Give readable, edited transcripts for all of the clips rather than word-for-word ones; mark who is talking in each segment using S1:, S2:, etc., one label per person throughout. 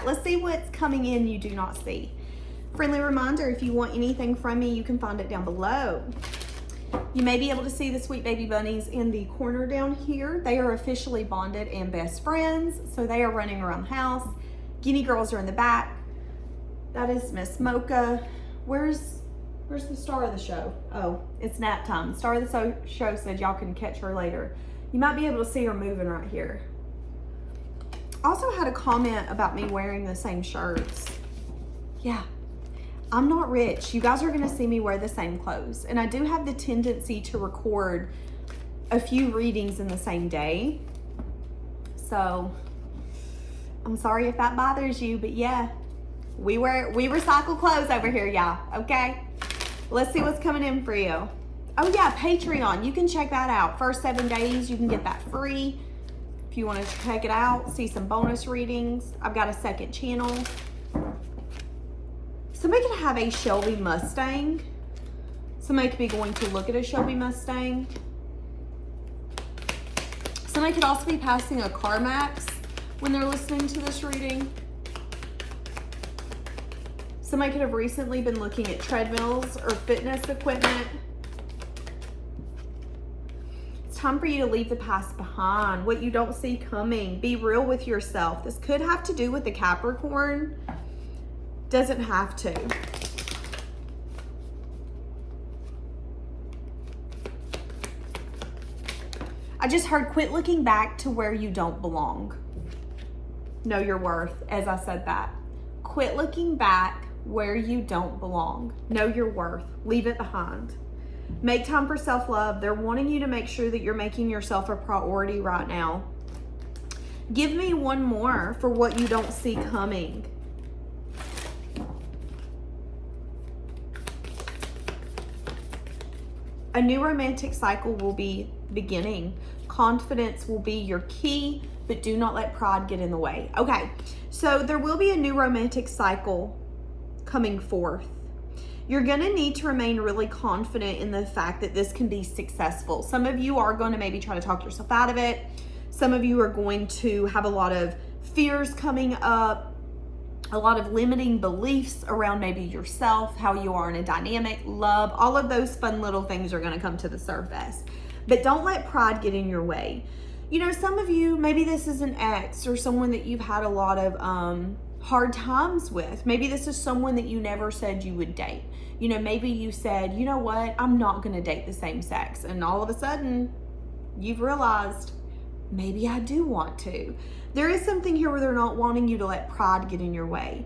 S1: let's see what's coming in you do not see. Friendly reminder, if you want anything from me, you can find it down below. You may be able to see the sweet baby bunnies in the corner down here. They are officially bonded and best friends, so they are running around the house. Guinea girls are in the back. That is Miss Mocha. Where's the star of the show? Oh, it's nap time. The star of the show said y'all can catch her later. You might be able to see her moving right here. Also had a comment about me wearing the same shirts. Yeah, I'm not rich. You guys are gonna see me wear the same clothes. And I do have the tendency to record a few readings in the same day. So I'm sorry if that bothers you, but yeah, we recycle clothes over here, y'all, okay? Let's see what's coming in for you. Oh yeah, Patreon, you can check that out. First 7 days, you can get that free. If you want to check it out, see some bonus readings. I've got a second channel. Somebody could have a Shelby Mustang. Somebody could be going to look at a Shelby Mustang. Somebody could also be passing a CarMax when they're listening to this reading. Somebody could have recently been looking at treadmills or fitness equipment. It's time for you to leave the past behind, what you don't see coming. Be real with yourself. This could have to do with the Capricorn. Doesn't have to. I just heard quit looking back to where you don't belong. Know your worth, as I said that. Quit looking back where you don't belong. Know your worth. Leave it behind. Make time for self-love. They're wanting you to make sure that you're making yourself a priority right now. Give me one more for what you don't see coming. A new romantic cycle will be beginning. Confidence will be your key, but do not let pride get in the way. Okay, so there will be a new romantic cycle coming forth. You're gonna need to remain really confident in the fact that this can be successful. Some of you are gonna maybe try to talk yourself out of it. Some of you are going to have a lot of fears coming up, a lot of limiting beliefs around maybe yourself, how you are in a dynamic, love, all of those fun little things are gonna come to the surface. But don't let pride get in your way. You know, some of you, maybe this is an ex or someone that you've had a lot of hard times with. Maybe this is someone that you never said you would date. You know, maybe you said, you know what, I'm not gonna date the same sex. And all of a sudden, you've realized, maybe I do want to. There is something here where they're not wanting you to let pride get in your way.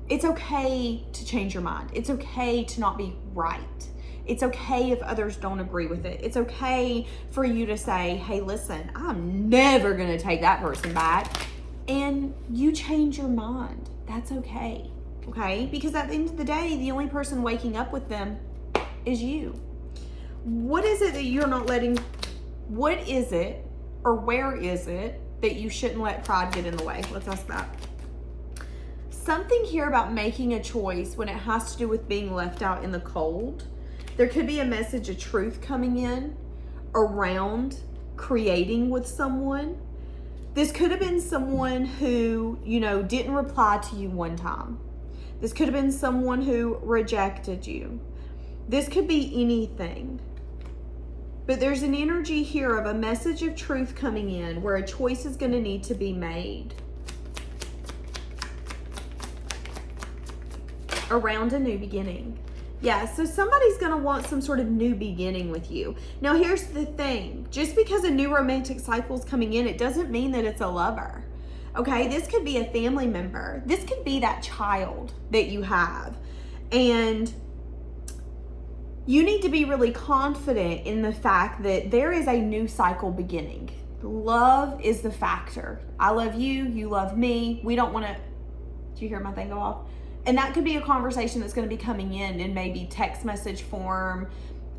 S1: It's okay to change your mind. It's okay to not be right. It's okay if others don't agree with it. It's okay for you to say, hey, listen, I'm never gonna take that person back. And you change your mind. That's okay, okay? Because at the end of the day, the only person waking up with them is you. What is it that you're not letting, what is it or where is it that you shouldn't let pride get in the way? Let's ask that. Something here about making a choice when it has to do with being left out in the cold. There could be a message of truth coming in around creating with someone. This could have been someone who, you know, didn't reply to you one time. This could have been someone who rejected you. This could be anything. But there's an energy here of a message of truth coming in where a choice is going to need to be made around a new beginning. Yeah, so somebody's going to want some sort of new beginning with you. Now, here's the thing. Just because a new romantic cycle is coming in, it doesn't mean that it's a lover. Okay, this could be a family member. This could be that child that you have. And you need to be really confident in the fact that there is a new cycle beginning. Love is the factor. I love you, you love me. We don't want to, did you hear my thing go off? And that could be a conversation that's going to be coming in maybe text message form,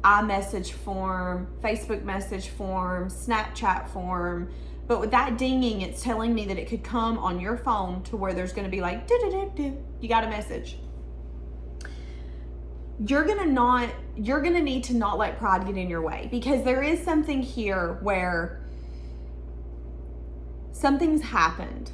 S1: iMessage form, Facebook message form, Snapchat form. But with that dinging, it's telling me that it could come on your phone to where there's going to be like, you got a message. You're going to need to not let pride get in your way, because there is something here where something's happened.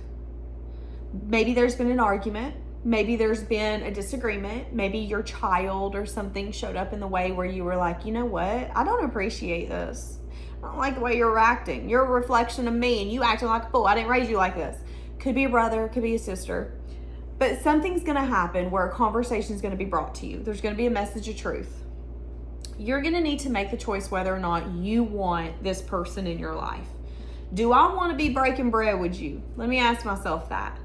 S1: Maybe there's been an argument. Maybe there's been a disagreement. Maybe your child or something showed up in the way where you were like, you know what? I don't appreciate this. I don't like the way you're acting. You're a reflection of me and you acting like a fool. I didn't raise you like this. Could be a brother, could be a sister. But something's going to happen where a conversation is going to be brought to you. There's going to be a message of truth. You're going to need to make the choice whether or not you want this person in your life. Do I want to be breaking bread with you? Let me ask myself that.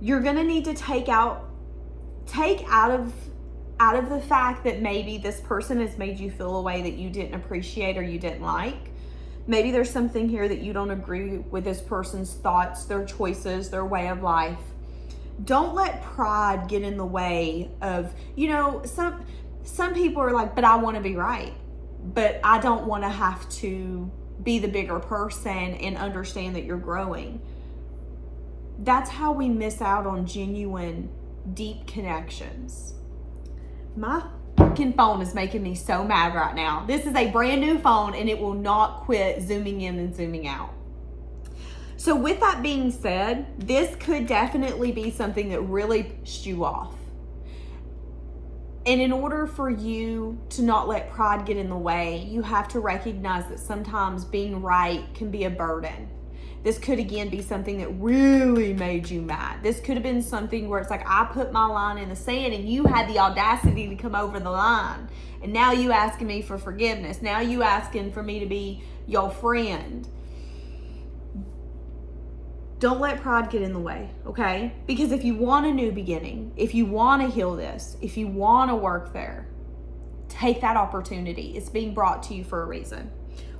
S1: You're going to need to take out of the fact that maybe this person has made you feel a way that you didn't appreciate or you didn't like. Maybe there's something here that you don't agree with this person's thoughts, their choices, their way of life. Don't let pride get in the way of, some people are like, but I want to be right. But I don't want to have to be the bigger person and understand that you're growing. That's how we miss out on genuine, deep connections. My fucking phone is making me so mad right now. This is a brand new phone and it will not quit zooming in and zooming out. So with that being said, this could definitely be something that really pissed you off. And in order for you to not let pride get in the way, you have to recognize that sometimes being right can be a burden. This could again be something that really made you mad. This could have been something where it's like, I put my line in the sand and you had the audacity to come over the line. And now you asking me for forgiveness. Now you asking for me to be your friend. Don't let pride get in the way, okay? Because if you want a new beginning, if you want to heal this, if you want to work there, take that opportunity. It's being brought to you for a reason.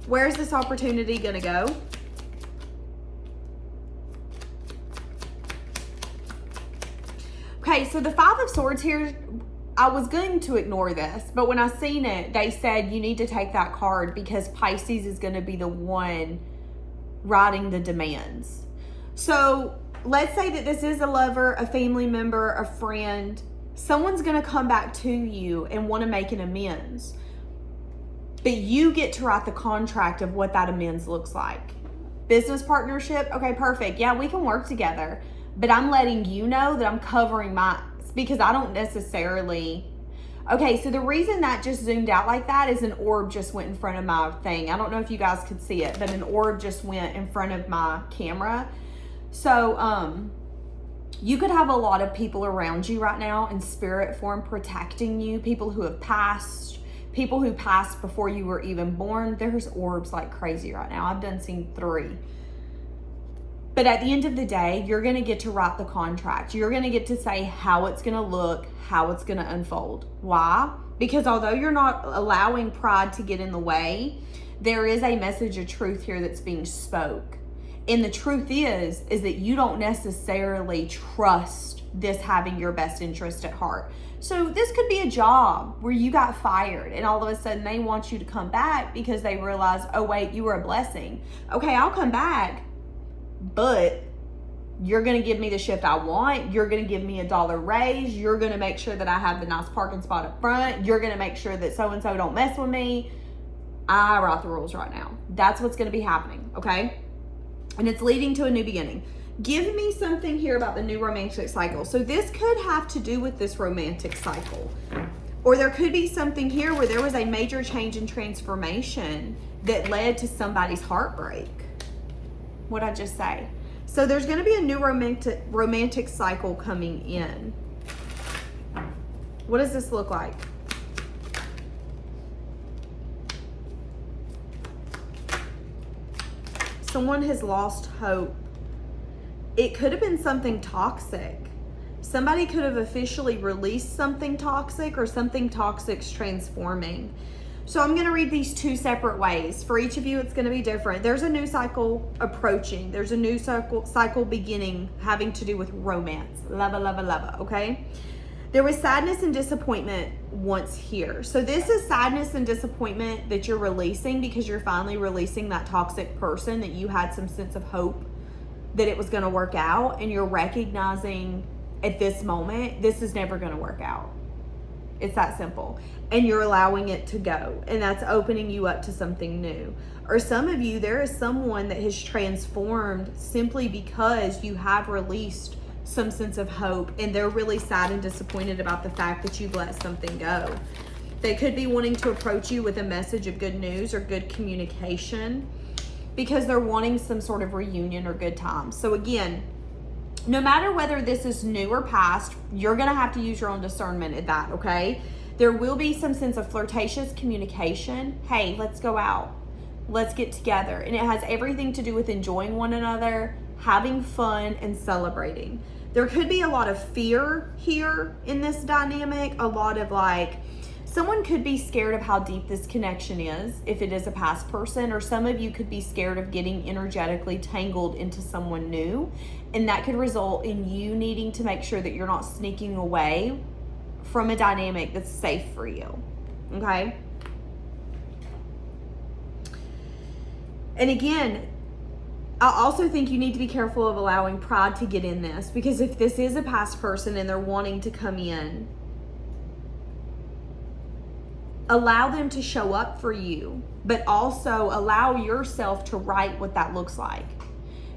S1: Where's this opportunity going to go? Okay, so the Five of Swords here, I was going to ignore this, but when I seen it, they said you need to take that card because Pisces is going to be the one writing the demands. So let's say that this is a lover, a family member, a friend. Someone's going to come back to you and want to make an amends. But you get to write the contract of what that amends looks like. Business partnership, okay, perfect. Yeah, we can work together. But I'm letting you know that I'm covering my, because I don't necessarily. Okay, so the reason that just zoomed out like that is an orb just went in front of my thing. I don't know if you guys could see it, but an orb just went in front of my camera. So, you could have a lot of people around you right now in spirit form protecting you, people who have passed, people who passed before you were even born. There's orbs like crazy right now. I've done seen 3. But at the end of the day, you're going to get to write the contract. You're going to get to say how it's going to look, how it's going to unfold. Why? Because although you're not allowing pride to get in the way, there is a message of truth here that's being spoke. And the truth is that you don't necessarily trust this having your best interest at heart. So this could be a job where you got fired and all of a sudden they want you to come back because they realize, oh wait, you were a blessing. Okay, I'll come back, but you're going to give me the shift I want. You're going to give me $1 raise. You're going to make sure that I have the nice parking spot up front. You're going to make sure that so-and-so don't mess with me. I write the rules right now. That's what's going to be happening, okay? And it's leading to a new beginning. Give me something here about the new romantic cycle. So this could have to do with this romantic cycle. Or there could be something here where there was a major change and transformation that led to somebody's heartbreak. What'd I just say? So there's going to be a new romantic cycle coming in. What does this look like? Someone has lost hope. It could have been something toxic. Somebody could have officially released something toxic or something toxic's transforming. So I'm going to read these 2 separate ways. For each of you, it's going to be different. There's a new cycle approaching. There's a new cycle beginning having to do with romance. Lava, lava, lava, okay? There was sadness and disappointment once here. So this is sadness and disappointment that you're releasing because you're finally releasing that toxic person that you had some sense of hope that it was going to work out. And you're recognizing at this moment, this is never going to work out. It's that simple. And you're allowing it to go. And that's opening you up to something new. Or some of you, there is someone that has transformed simply because you have released some sense of hope, and they're really sad and disappointed about the fact that you've let something go. They could be wanting to approach you with a message of good news or good communication because they're wanting some sort of reunion or good times. So again, no matter whether this is new or past, you're going to have to use your own discernment at that, okay? There will be some sense of flirtatious communication. Hey, let's go out. Let's get together. And it has everything to do with enjoying one another, having fun, and celebrating. There could be a lot of fear here in this dynamic, a lot of like, someone could be scared of how deep this connection is if it is a past person, or some of you could be scared of getting energetically tangled into someone new, and that could result in you needing to make sure that you're not sneaking away from a dynamic that's safe for you, okay? And again, I also think you need to be careful of allowing pride to get in this, because if this is a past person and they're wanting to come in, allow them to show up for you, but also allow yourself to write what that looks like.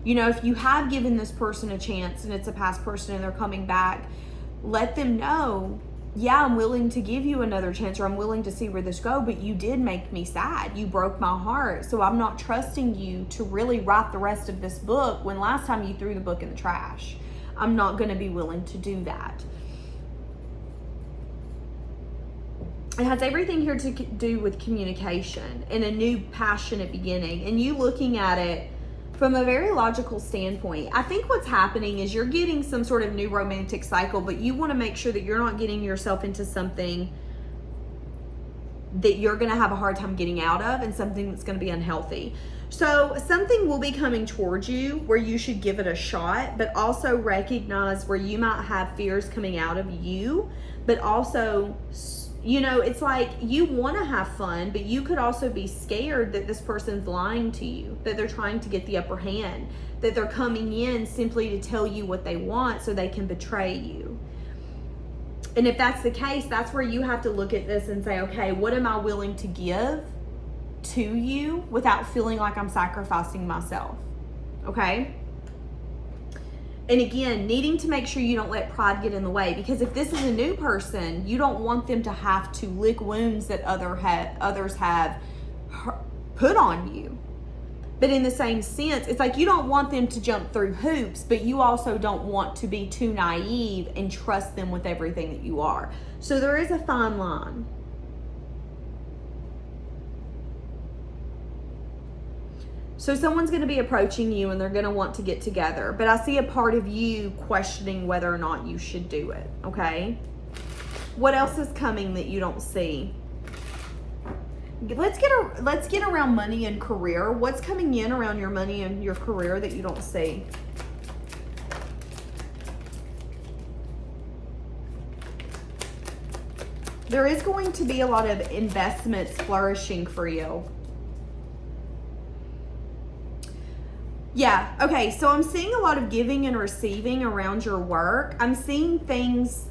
S1: You know, if you have given this person a chance and it's a past person and they're coming back, let them know, yeah, I'm willing to give you another chance, or I'm willing to see where this goes, but you did make me sad. You broke my heart. So I'm not trusting you to really write the rest of this book when last time you threw the book in the trash. I'm not going to be willing to do that. It has everything here to do with communication and a new passionate beginning, and you looking at it from a very logical standpoint. I think what's happening is you're getting some sort of new romantic cycle, but you want to make sure that you're not getting yourself into something that you're going to have a hard time getting out of, and something that's going to be unhealthy. So something will be coming towards you where you should give it a shot, but also recognize where you might have fears coming out of you, but also, you know, it's like you want to have fun, but you could also be scared that this person's lying to you, that they're trying to get the upper hand, that they're coming in simply to tell you what they want so they can betray you. And if that's the case, that's where you have to look at this and say, okay, what am I willing to give to you without feeling like I'm sacrificing myself? Okay? And again, needing to make sure you don't let pride get in the way, because if this is a new person, you don't want them to have to lick wounds that others have put on you. But in the same sense, it's like you don't want them to jump through hoops, but you also don't want to be too naive and trust them with everything that you are. So there is a fine line. So someone's going to be approaching you and they're going to want to get together. But I see a part of you questioning whether or not you should do it, okay? What else is coming that you don't see? Let's get around money and career. What's coming in around your money and your career that you don't see? There is going to be a lot of investments flourishing for you. Yeah, okay, so I'm seeing a lot of giving and receiving around your work. I'm seeing things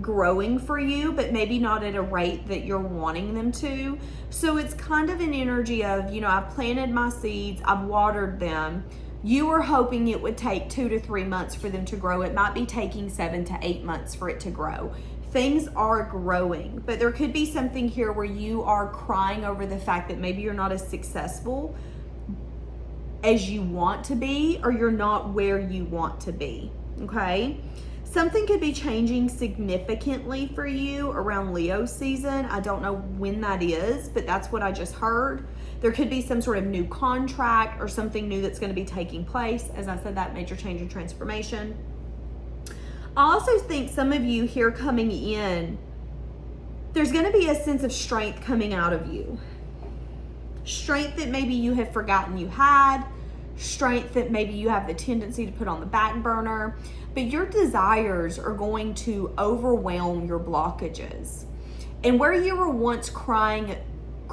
S1: growing for you, but maybe not at a rate that you're wanting them to. So it's kind of an energy of, you know, I've planted my seeds, I've watered them. You were hoping it would take 2 to 3 months for them to grow. It might be taking 7 to 8 months for it to grow. Things are growing, but there could be something here where you are crying over the fact that maybe you're not as successful as you want to be, or you're not where you want to be, okay? Something could be changing significantly for you around Leo season. I don't know when that is, but that's what I just heard. There could be some sort of new contract or something new that's going to be taking place. As I said, that major change and transformation. I also think some of you here coming in, there's going to be a sense of strength coming out of you. Strength that maybe you have forgotten you had, strength that maybe you have the tendency to put on the back burner, but your desires are going to overwhelm your blockages. And where you were once crying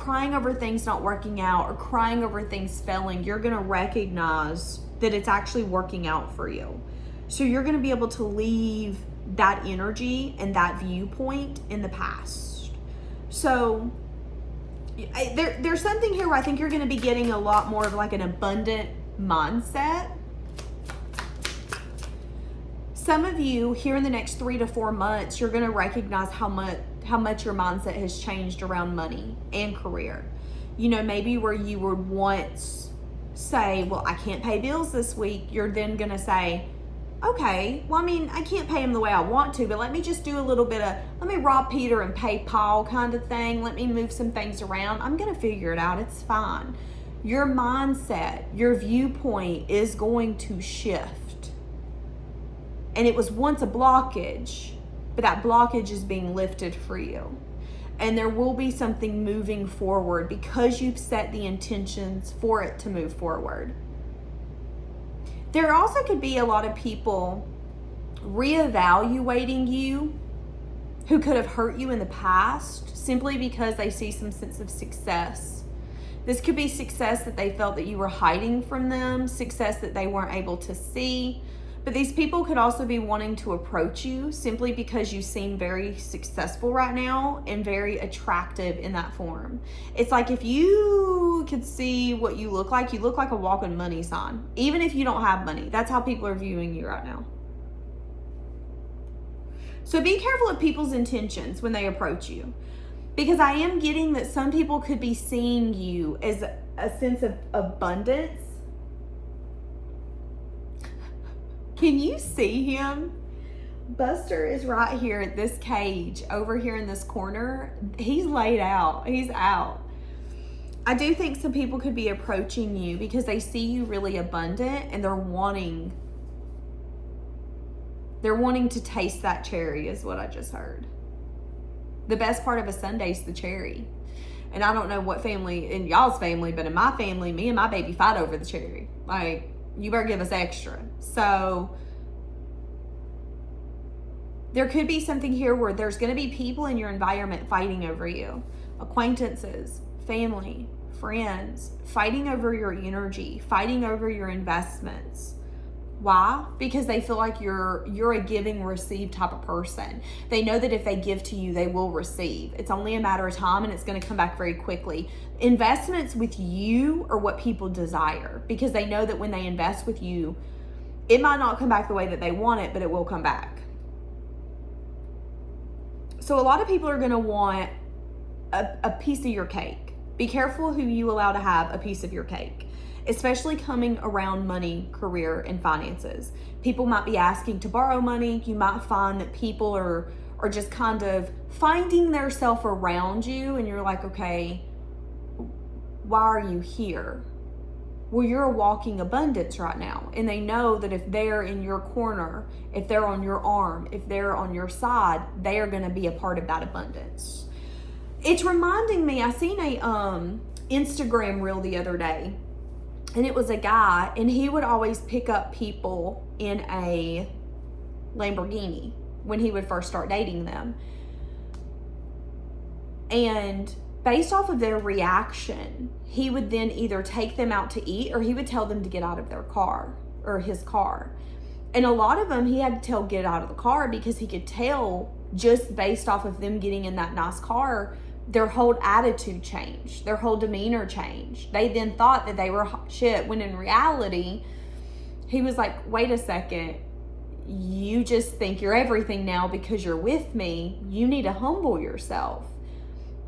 S1: over things not working out or crying over things failing, you're going to recognize that it's actually working out for you. So you're going to be able to leave that energy and that viewpoint in the past. So there's something here where I think you're going to be getting a lot more of like an abundant mindset. Some of you here in the next 3 to 4 months, you're going to recognize how much your mindset has changed around money and career. You know, maybe where you would once say, well, I can't pay bills this week, you're then going to say, okay, well, I mean, I can't pay them the way I want to, but let me just do a little bit of, let me rob Peter and pay Paul kind of thing. Let me move some things around. I'm going to figure it out. It's fine. Your mindset, your viewpoint is going to shift. And it was once a blockage, but that blockage is being lifted for you. And there will be something moving forward because you've set the intentions for it to move forward. There also could be a lot of people reevaluating you who could have hurt you in the past simply because they see some sense of success. This could be success that they felt that you were hiding from them, success that they weren't able to see. But these people could also be wanting to approach you simply because you seem very successful right now and very attractive in that form. It's like if you could see what you look like a walking money sign. Even if you don't have money, that's how people are viewing you right now. So be careful of people's intentions when they approach you. Because I am getting that some people could be seeing you as a sense of abundance. Can you see him? Buster is right here at this cage over here in this corner. He's laid out. He's out. I do think some people could be approaching you because they see you really abundant and they're wanting to taste that cherry is what I just heard. The best part of a sundae is the cherry. And I don't know what family, in y'all's family, but in my family, me and my baby fight over the cherry. Like, you better give us extra. So there could be something here where there's going to be people in your environment fighting over you. Acquaintances, family, friends, fighting over your energy, fighting over your investments. Why? Because they feel like you're a giving, receive type of person. They know that if they give to you, they will receive. It's only a matter of time and it's going to come back very quickly. Investments with you are what people desire because they know that when they invest with you, it might not come back the way that they want it, but it will come back. So a lot of people are going to want a piece of your cake. Be careful who you allow to have a piece of your cake. Especially coming around money, career, and finances. People might be asking to borrow money. You might find that people are just kind of finding their self around you and you're like, okay, why are you here? Well, you're a walking abundance right now. And they know that if they're in your corner, if they're on your arm, if they're on your side, they are going to be a part of that abundance. It's reminding me, I seen a Instagram reel the other day. And it was a guy, and he would always pick up people in a Lamborghini when he would first start dating them. And based off of their reaction, he would then either take them out to eat or he would tell them to get out of their car or his car. And a lot of them he had to tell get out of the car because he could tell just based off of them getting in that nice car, their whole attitude changed, their whole demeanor changed. They then thought that they were shit, when in reality, he was like, wait a second, you just think you're everything now because you're with me. You need to humble yourself.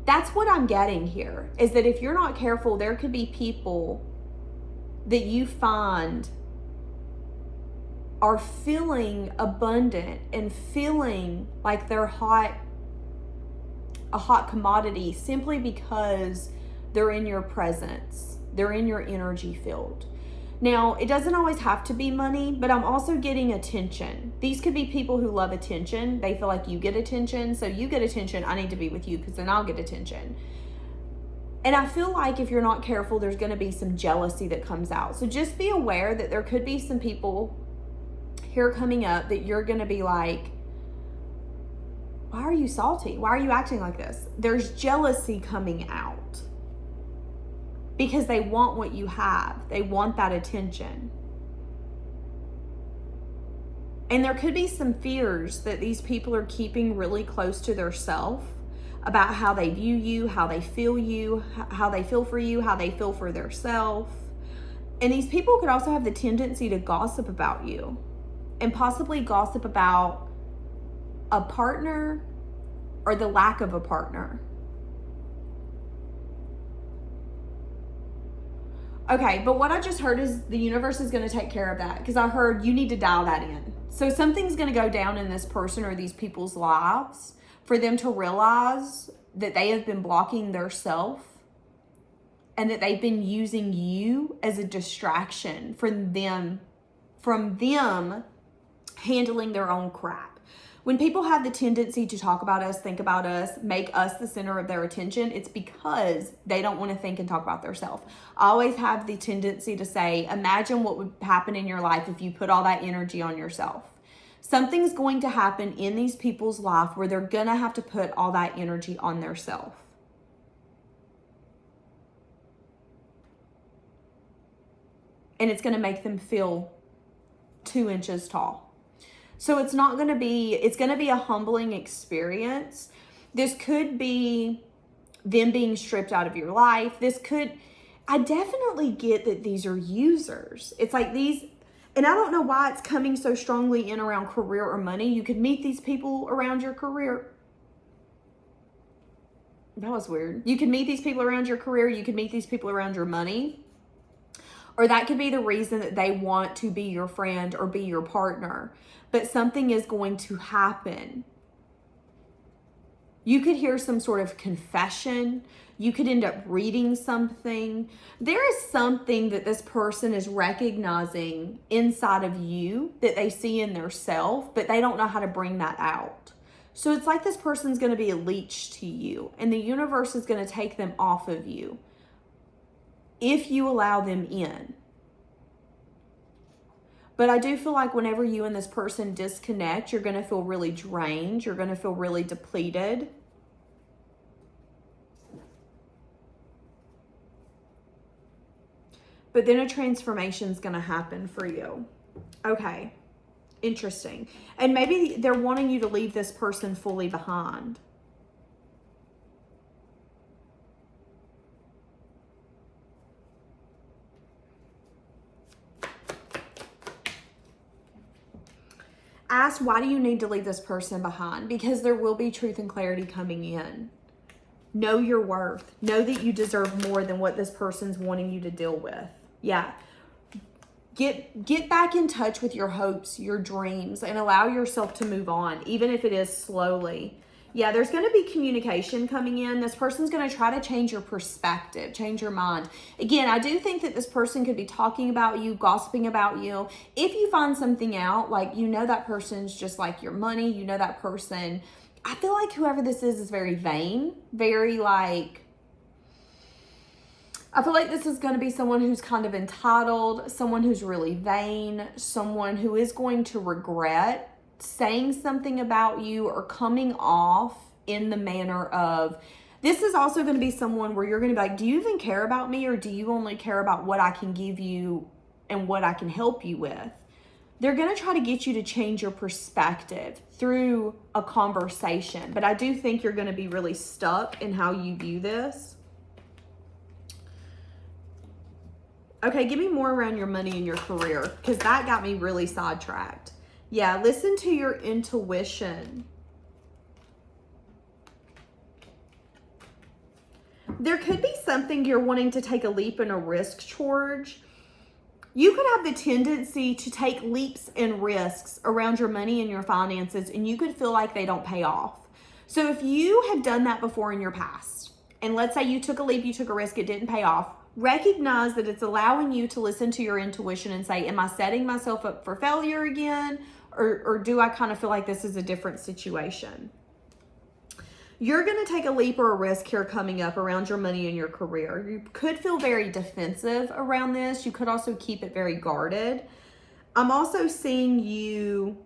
S1: That's what I'm getting here, is that if you're not careful, there could be people that you find are feeling abundant and feeling like they're a hot commodity simply because they're in your presence. They're in your energy field. Now, it doesn't always have to be money, but I'm also getting attention. These could be people who love attention. They feel like you get attention. So you get attention, I need to be with you because then I'll get attention. And I feel like if you're not careful, there's going to be some jealousy that comes out. So just be aware that there could be some people here coming up that you're going to be like, why are you salty? Why are you acting like this? There's jealousy coming out because they want what you have. They want that attention. And there could be some fears that these people are keeping really close to their self about how they view you, how they feel you, how they feel for you, how they feel for their self. And these people could also have the tendency to gossip about you and possibly gossip about a partner or the lack of a partner. Okay, but what I just heard is the universe is going to take care of that, because I heard you need to dial that in. So something's going to go down in this person or these people's lives for them to realize that they have been blocking their self and that they've been using you as a distraction from them handling their own crap. When people have the tendency to talk about us, think about us, make us the center of their attention, it's because they don't want to think and talk about themselves. I always have the tendency to say, imagine what would happen in your life if you put all that energy on yourself. Something's going to happen in these people's life where they're going to have to put all that energy on their self. And it's going to make them feel 2 inches tall. So it's going to be a humbling experience. This could be them being stripped out of your life. I definitely get that these are users. It's like these, and I don't know why it's coming so strongly in around career or money. You could meet these people around your career. That was weird. You could meet these people around your career. You could meet these people around your money. Or that could be the reason that they want to be your friend or be your partner. But something is going to happen. You could hear some sort of confession. You could end up reading something. There is something that this person is recognizing inside of you that they see in their self, but they don't know how to bring that out. So it's like this person's going to be a leech to you, and the universe is going to take them off of you if you allow them in. But I do feel like whenever you and this person disconnect, you're going to feel really drained. You're going to feel really depleted. But then a transformation is going to happen for you. Okay, interesting. And maybe they're wanting you to leave this person fully behind. Ask, why do you need to leave this person behind? Because there will be truth and clarity coming in. Know your worth. Know that you deserve more than what this person's wanting you to deal with. Yeah. Get back in touch with your hopes, your dreams, and allow yourself to move on, even if it is slowly. Yeah, there's going to be communication coming in. This person's going to try to change your perspective, change your mind. Again, I do think that this person could be talking about you, gossiping about you. If you find something out, like you know that person's just like your money, you know that person. I feel like whoever this is very vain, very like, I feel like this is going to be someone who's kind of entitled, someone who's really vain, someone who is going to regret saying something about you or coming off in the manner of, this is also going to be someone where you're going to be like, do you even care about me, or do you only care about what I can give you and what I can help you with? They're going to try to get you to change your perspective through a conversation, but I do think you're going to be really stuck in how you view this. Okay, give me more around your money and your career, because that got me really sidetracked. Yeah, listen to your intuition. There could be something you're wanting to take a leap and a risk towards. You could have the tendency to take leaps and risks around your money and your finances, and you could feel like they don't pay off. So if you have done that before in your past, and let's say you took a leap, you took a risk, it didn't pay off, recognize that it's allowing you to listen to your intuition and say, am I setting myself up for failure again? Or do I kind of feel like this is a different situation? You're going to take a leap or a risk here coming up around your money and your career. You could feel very defensive around this. You could also keep it very guarded. I'm also seeing you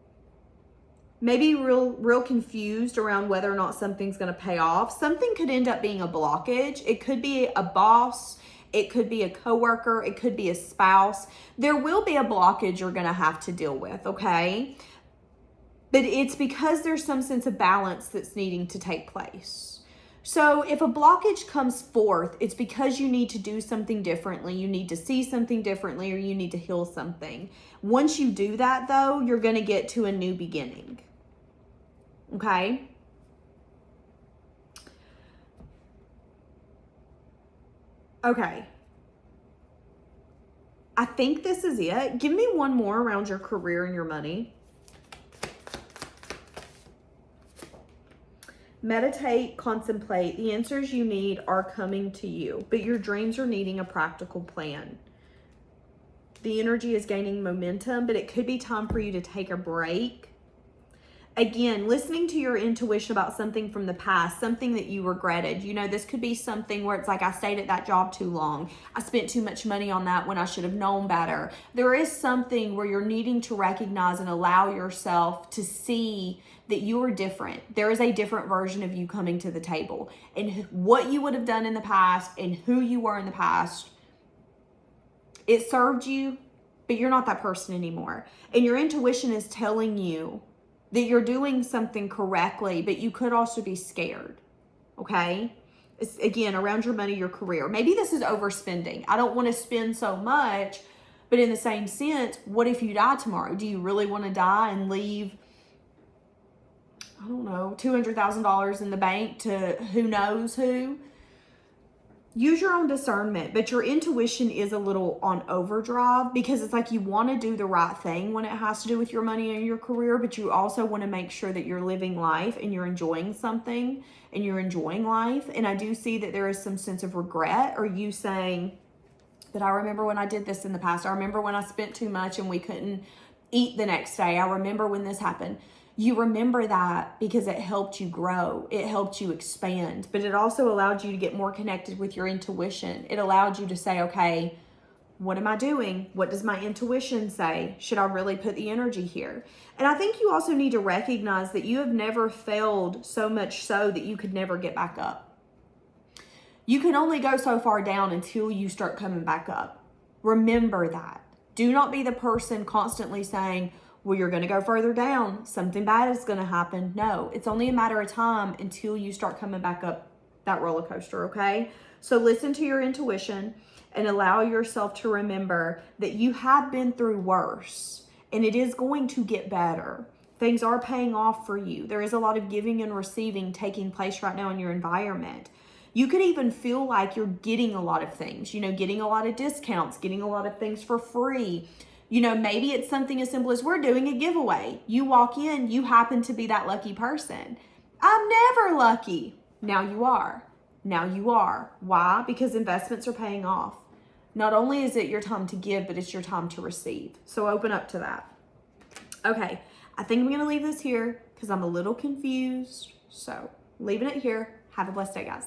S1: maybe real confused around whether or not something's going to pay off. Something could end up being a blockage. It could be a boss. It could be a coworker. It could be a spouse. There will be a blockage you're going to have to deal with, okay? But it's because there's some sense of balance that's needing to take place. So if a blockage comes forth, it's because you need to do something differently. You need to see something differently, or you need to heal something. Once you do that, though, you're going to get to a new beginning. Okay? Okay. I think this is it. Give me one more around your career and your money. Meditate, contemplate. The answers you need are coming to you, but your dreams are needing a practical plan. The energy is gaining momentum, but it could be time for you to take a break. Again, listening to your intuition about something from the past, something that you regretted. You know, this could be something where it's like, I stayed at that job too long. I spent too much money on that when I should have known better. There is something where you're needing to recognize and allow yourself to see that you are different. There is a different version of you coming to the table. And what you would have done in the past and who you were in the past, it served you, but you're not that person anymore. And your intuition is telling you that you're doing something correctly, but you could also be scared, okay? It's, again, around your money, your career. Maybe this is overspending. I don't want to spend so much, but in the same sense, what if you die tomorrow? Do you really want to die and leave, I don't know, $200,000 in the bank to who knows who? Use your own discernment, but your intuition is a little on overdrive because it's like you want to do the right thing when it has to do with your money and your career, but you also want to make sure that you're living life and you're enjoying something and you're enjoying life. And I do see that there is some sense of regret, or you saying that I remember when I did this in the past. I remember when I spent too much and we couldn't eat the next day. I remember when this happened. You remember that because it helped you grow. It helped you expand, but it also allowed you to get more connected with your intuition. It allowed you to say, okay, what am I doing? What does my intuition say? Should I really put the energy here? And I think you also need to recognize that you have never failed so much so that you could never get back up. You can only go so far down until you start coming back up. Remember that. Do not be the person constantly saying, well, you're going to go further down. Something bad is going to happen. No, it's only a matter of time until you start coming back up that roller coaster, okay? So listen to your intuition and allow yourself to remember that you have been through worse and it is going to get better. Things are paying off for you. There is a lot of giving and receiving taking place right now in your environment. You could even feel like you're getting a lot of things, you know, getting a lot of discounts, getting a lot of things for free. You know, maybe it's something as simple as we're doing a giveaway. You walk in, you happen to be that lucky person. I'm never lucky. Now you are. Now you are. Why? Because investments are paying off. Not only is it your time to give, but it's your time to receive. So open up to that. Okay, I think I'm going to leave this here because I'm a little confused. So leaving it here. Have a blessed day, guys.